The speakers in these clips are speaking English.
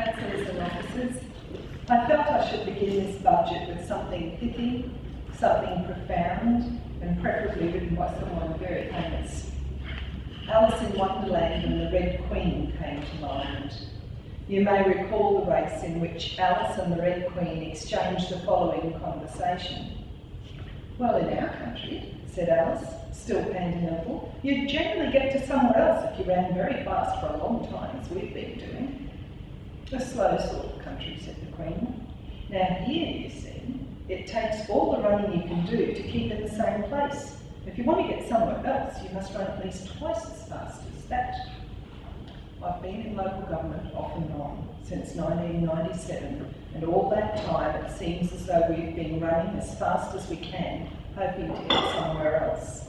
Councillors and officers, I felt I should begin this budget with something pithy, something profound, and preferably written by someone very famous. Alice in Wonderland and the Red Queen came to mind. You may recall the race in which Alice and the Red Queen exchanged the following conversation. "Well, in our country," said Alice, still panting a little, "you'd generally get to somewhere else if you ran very fast for a long time, as we've been doing." "A slow sort of country," said the Queen. "Now here, you see, it takes all the running you can do to keep in the same place. If you want to get somewhere else, you must run at least twice as fast as that." I've been in local government off and on since 1997, and all that time it seems as though we've been running as fast as we can, hoping to get somewhere else.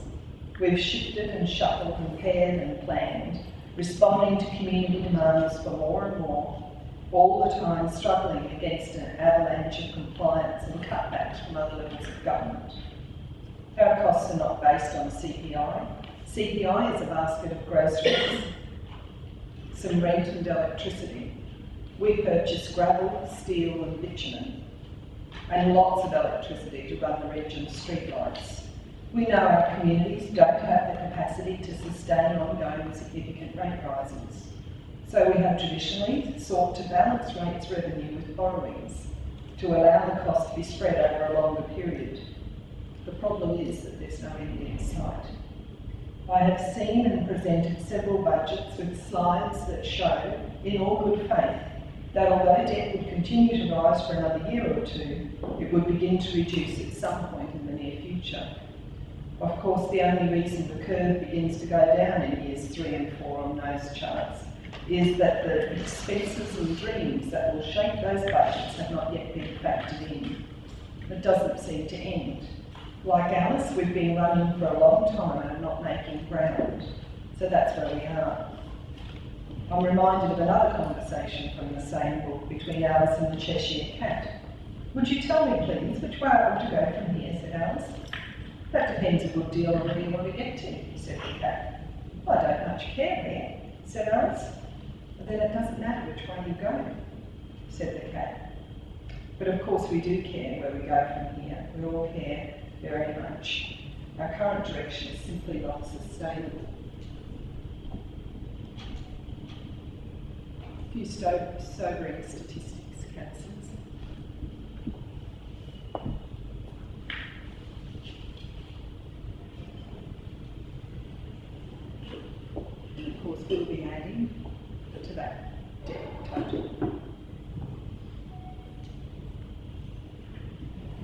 We've shifted and shuffled and paired and planned, responding to community demands for more and more, all the time struggling against an avalanche of compliance and cutbacks from other levels of government. Our costs are not based on CPI. CPI is a basket of groceries, some rent and electricity. We purchase gravel, steel and bitumen, and lots of electricity to run the region's streetlights. We know our communities don't have the capacity to sustain ongoing significant rate rises. So we have traditionally sought to balance rates revenue with borrowings to allow the cost to be spread over a longer period. The problem is that there's no end in sight. I have seen and presented several budgets with slides that show, in all good faith, that although debt would continue to rise for another year or two, it would begin to reduce at some point in the near future. Of course, the only reason the curve begins to go down in years 3 and 4 on those charts is that the expenses and dreams that will shape those budgets have not yet been factored in. It doesn't seem to end. Like Alice, we've been running for a long time and not making ground. So that's where we are. I'm reminded of another conversation from the same book between Alice and the Cheshire Cat. "Would you tell me, please, which way I ought to go from here?" said Alice. "That depends a good deal on where you want to get to," said the cat. "Well, I don't much care where," said Alice. "But then it doesn't matter which way you go," said the cat. But of course we do care where we go from here. We all care very much. Our current direction is simply not sustainable. A few sobering statistics, councillors. And of course we'll be adding to that debt total.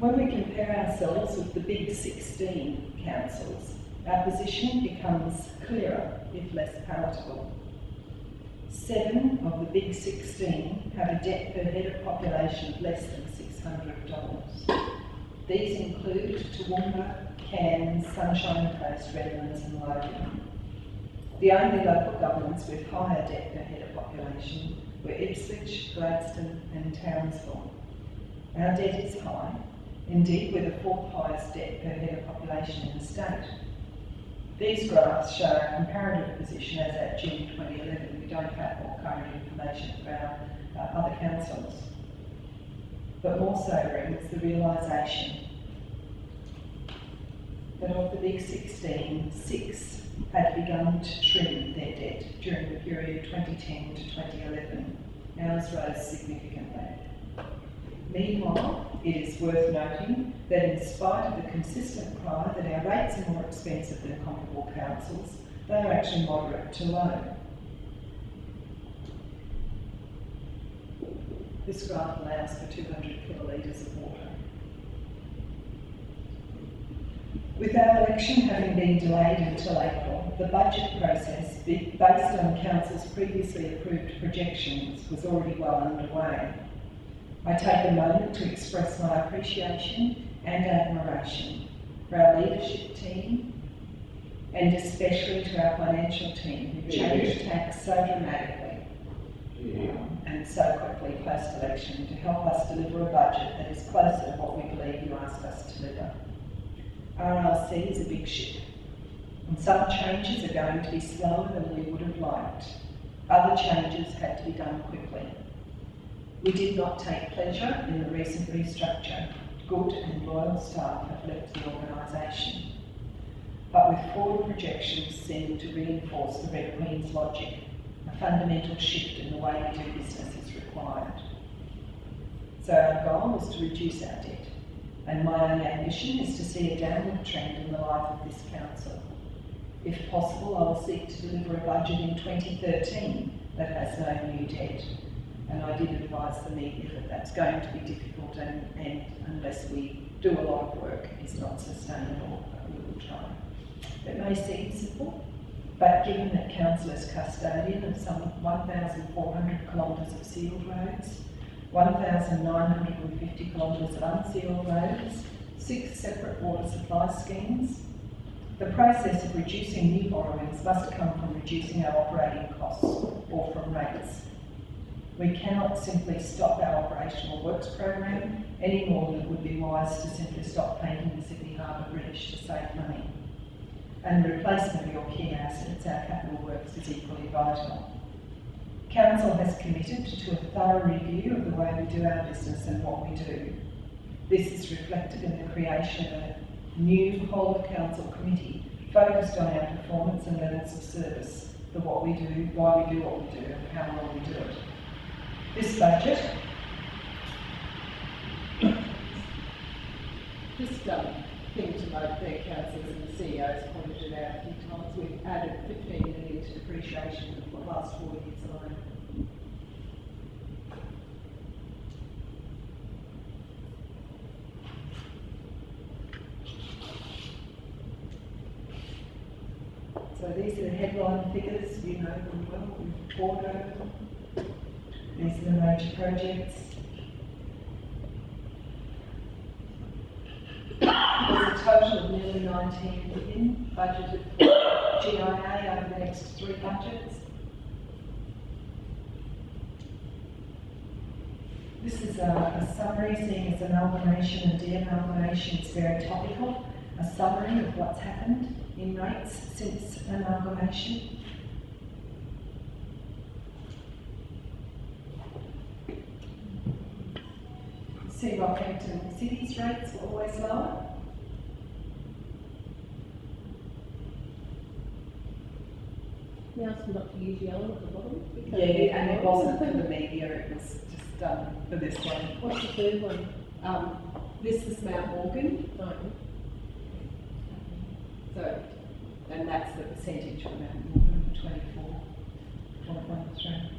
When we compare ourselves with the big 16 councils, our position becomes clearer, if less palatable. 7 of the big 16 have a debt per head of population of less than $600. These include Toowoomba, Cairns, Sunshine Coast, Redlands and Logan. The only local governments with higher debt per head of population were Ipswich, Gladstone and Townsville. Our debt is high. Indeed, we're the 4th highest debt per head of population in the state. These graphs show our comparative position as at June 2011. We don't have more current information about other councils. But more sobering is the realisation that of the big 16, 6 had begun to trim their debt during the period 2010 to 2011. Ours rose significantly. Meanwhile, it is worth noting that in spite of the consistent cry that our rates are more expensive than comparable councils, they are actually moderate to low. This graph allows for 200 kilolitres of water. With our election having been delayed until April, the budget process, based on Council's previously approved projections, was already well underway. I take a moment to express my appreciation and admiration for our leadership team and especially to our financial team who changed tax so dramatically and so quickly post-election to help us deliver a budget that is closer to what we believe you asked us to deliver. RRC is a big ship, and some changes are going to be slower than we would have liked. Other changes had to be done quickly. We did not take pleasure in the recent restructure. Good and loyal staff have left the organisation. But with forward projections seeming to reinforce the Red Queen's logic, a fundamental shift in the way we do business is required. So our goal is to reduce our debt, and my only ambition is to see a downward trend in the life of this council. If possible, I will seek to deliver a budget in 2013 that has no new debt. And I did advise the media that that's going to be difficult and unless we do a lot of work, it's not sustainable, but we will try. It may seem simple, but given that Council is custodian of some 1,400 kilometres of sealed roads, 1,950 kilometres of unsealed roads, 6 separate water supply schemes, the process of reducing new borrowings must come from reducing our operating costs or from rates. We cannot simply stop our operational works program any more than it would be wise to simply stop painting the Sydney Harbour Bridge to save money. And the replacement of your key assets, our capital works, is equally vital. Council has committed to a thorough review of the way we do our business and what we do. This is reflected in the creation of a new whole of council committee focused on our performance and levels of service for what we do, why we do what we do, and how well we do it. This budget, just thing to note there, councillors and the CEOs pointed it out a few times, we've added 15 million to depreciation for the last 4 years alone. so these are the headline figures, you know them well, we've poured over them. These are the major projects. There's a total of nearly 19 million budgeted for GIA over the next 3 budgets. This is a summary, seeing as amalgamation and de-amalgamation is very topical. A summary of what's happened in rates since amalgamation. See, Rockhampton City's rates were always lower. We asked them not to use yellow at the bottom. Yeah, and it wasn't for the media, it was just done for this one. What's the third one? This is Mount Morgan. Right. So, and that's the percentage for Mount Morgan, 24.13.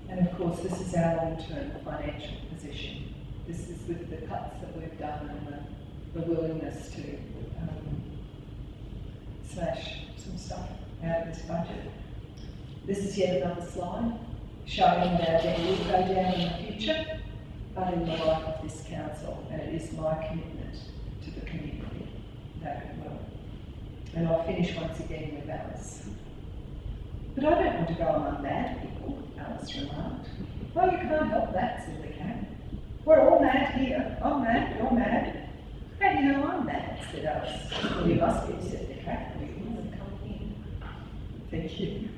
And of course, this is our long-term financial position. This is with the cuts that we've done and the willingness to slash some stuff out of this budget. This is yet another slide showing that our debt will go down in the future, but in the life of this council, and it is my commitment to the community that it will. And I'll finish once again with Alice. But I don't want to go among mad people, Alice remarked. Well, you can't help that, said the cat. We're all mad here. I'm mad, you're mad. How do you know I'm mad, said Alice. Well, you must be, said the cat. We can come in. Thank you.